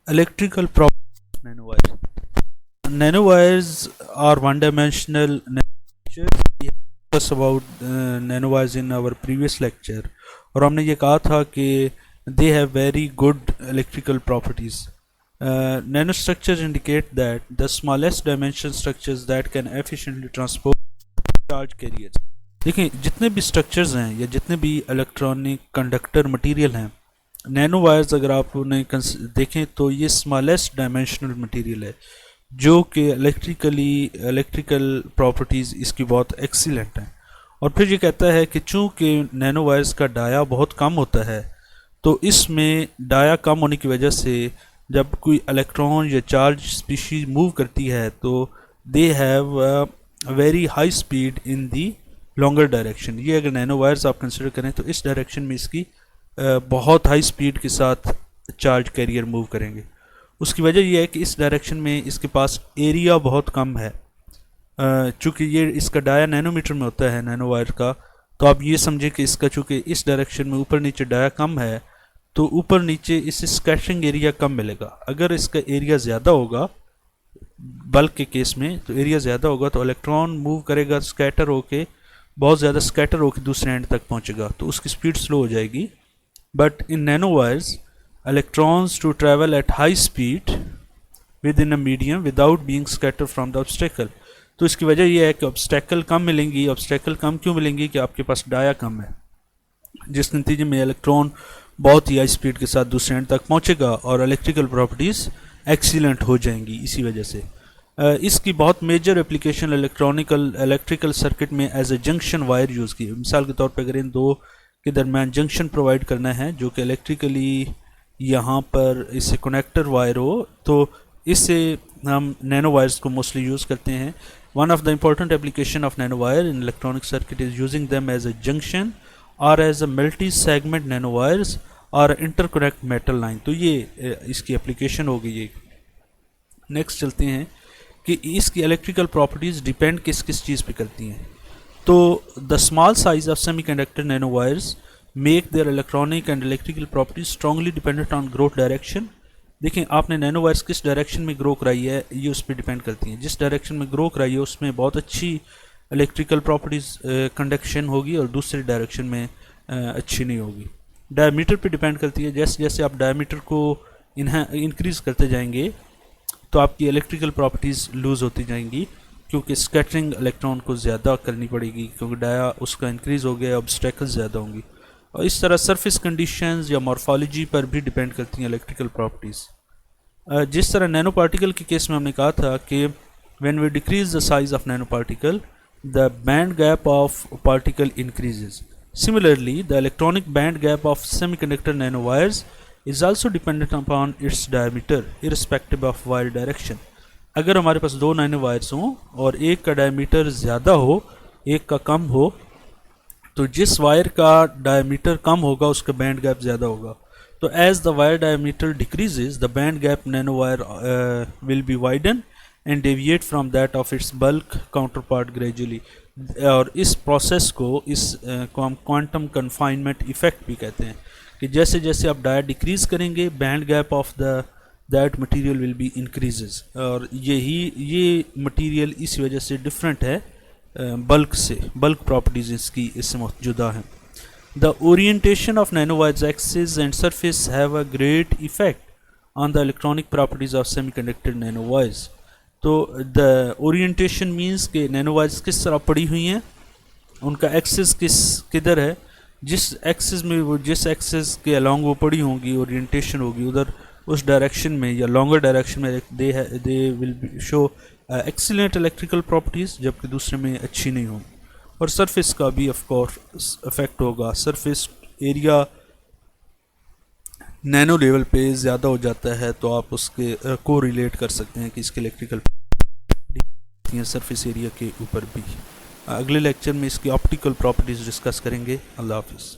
Electrical properties of nanowires. Nanowires are one-dimensional nature. We discussed about nanowires in our previous lecture, और हमने ये कहा था कि they have very good electrical properties. Nanostructures indicate that the smallest dimension structures that can efficiently transport charge carriers. देखिए जितने भी structures हैं या जितने भी इलेक्ट्रॉनिक कंडक्टर मटेरियल हैं, नैनो वायर्स अगर आप उन्हें देखें तो ये स्मॉलेस्ट डायमेंशनल मटेरियल है जो कि इलेक्ट्रिकल प्रॉपर्टीज़ इसकी बहुत एक्सीलेंट हैं। और फिर ये कहता है कि चूँकि नैनो वायर्स का डाया बहुत कम होता है तो इसमें डाया कम होने की वजह से जब कोई इलेक्ट्रॉन या चार्ज स्पीशीज मूव करती है तो they have very high speed in the longer direction. ये अगर नैनो वायर्स आप कंसिडर करें तो इस डायरेक्शन में इसकी बहुत हाई स्पीड के साथ चार्ज कैरियर मूव करेंगे। उसकी वजह यह है कि इस डायरेक्शन में इसके पास एरिया बहुत कम है। चूँकि ये इसका डाया नैनोमीटर में होता है नैनो वायर का, तो आप ये समझें कि इसका चूँकि इस डायरेक्शन में ऊपर नीचे डाया कम है तो ऊपर नीचे इसे स्कैटरिंग एरिया कम मिलेगा। अगर इसका एरिया ज़्यादा होगा बल्क के केस में, तो एरिया ज़्यादा होगा तो इलेक्ट्रॉन मूव करेगा स्कैटर होके, बहुत ज़्यादा स्कैटर होकर दूसरे एंड तक पहुंचेगा तो उसकी स्पीड स्लो हो जाएगी। But in nano wires electrons to travel at high speed with in a medium without being scatter from the obstacle. तो इसकी वजह यह है कि ऑब्स्टेकल कम मिलेंगी। ऑब्स्टेकल कम क्यों मिलेंगी? कि आपके पास डाया कम है, जिस नतीजे में इलेक्ट्रॉन बहुत ही हाई स्पीड के साथ दूसरे एंड तक पहुंचेगा और इलेक्ट्रिकल प्रॉपर्टीज़ एक्सीलेंट हो जाएंगी। इसी वजह से इसकी बहुत मेजर एप्लीकेशन इलेक्ट्रिकल सर्किट में as a junction wire use की। मिसाल के तौर पर अगर इन दो के दरमियान जंक्शन प्रोवाइड करना है जो कि इलेक्ट्रिकली यहाँ पर इससे कनेक्टर वायर हो, तो इससे हम नैनो वायर्स को मोस्टली यूज़ करते हैं। One of the important application of nano wire in electronic circuit is using them as a junction और as a multi segment nano wires और इंटरकनेक्ट मेटल लाइन। तो ये इसकी एप्लीकेशन हो गई है। नेक्स्ट चलते हैं कि इसकी इलेक्ट्रिकल प्रॉपर्टीज़ डिपेंड किस किस चीज़ पे करती हैं। तो the small size of semiconductor nano wires make their electronic and electrical properties strongly dependent on growth direction. देखें आपने नैनो वायर्स किस डायरेक्शन में ग्रो कराई है ये उस पर डिपेंड करती हैं। जिस डायरेक्शन में ग्रो कराई है उसमें बहुत अच्छी इलेक्ट्रिकल प्रॉपर्टीज़ कंडक्शन होगी और दूसरे डायरेक्शन में अच्छी नहीं होगी। डायमीटर पे डिपेंड करती है। जैसे जैसे आप डायमीटर को इंक्रीज़ करते जाएंगे तो आपकी इलेक्ट्रिकल प्रॉपर्टीज़ लूज़ होती जाएंगी, क्योंकि स्कैटरिंग इलेक्ट्रॉन को ज़्यादा करनी पड़ेगी क्योंकि डाया उसका इंक्रीज़ हो गया, ऑब्स्टेकल्स ज़्यादा होंगी। और इस तरह सरफेस कंडीशंस या मॉर्फोलॉजी पर भी डिपेंड करती हैं इलेक्ट्रिकल प्रॉपर्टीज़। जिस तरह नैनो पार्टिकल के केस में हमने कहा था कि when we decrease the size of nano particle the band gap of particle increases. Similarly the electronic band gap of semiconductor nano wires is also dependent upon its diameter irrespective of wire direction। अगर हमारे पास दो nano wires हों और एक का diameter ज़्यादा हो एक का कम हो, तो जिस वायर का डायमीटर कम होगा उसका बैंड गैप ज़्यादा होगा। तो as the wire diameter decreases the band gap nano wire will be widen and deviate from that of its bulk counterpart gradually. और इस प्रोसेस को हम क्वांटम कन्फाइनमेंट इफेक्ट भी कहते हैं कि जैसे जैसे आप डाया डिक्रीज करेंगे band gap of that material will be increases. और ये मटेरियल इस वजह से डिफरेंट है बल्क से, बल्क प्रॉपर्टीज इससे जुदा हैं। The orientation of nano wires axis and surface have a great effect on the electronic properties of semiconductor nano wires. तो द ओरिएंटेशन मीन्स के नैनो वायर्स किस तरह पड़ी हुई हैं, उनका एक्सिस किधर है, जिस एक्सिस में वो जिस एक्सिस के अलॉन्ग वो पड़ी होंगी ओरिएंटेशन होगी उधर उस डायरेक्शन में या लॉन्गर डायरेक्शन में they will show excellent electrical properties, जबकि दूसरे में अच्छी नहीं होंगी। और सरफेस का भी ऑफ कोर्स इफेक्ट होगा। सरफेस एरिया नैनो लेवल पे ज़्यादा हो जाता है तो आप उसके को रिलेट कर सकते हैं कि इसके इलेक्ट्रिकल सरफेस एरिया के ऊपर भी। अगले लेक्चर में इसकी ऑप्टिकल प्रॉपर्टीज़ डिस्कस करेंगे। अल्लाह हाफिज़।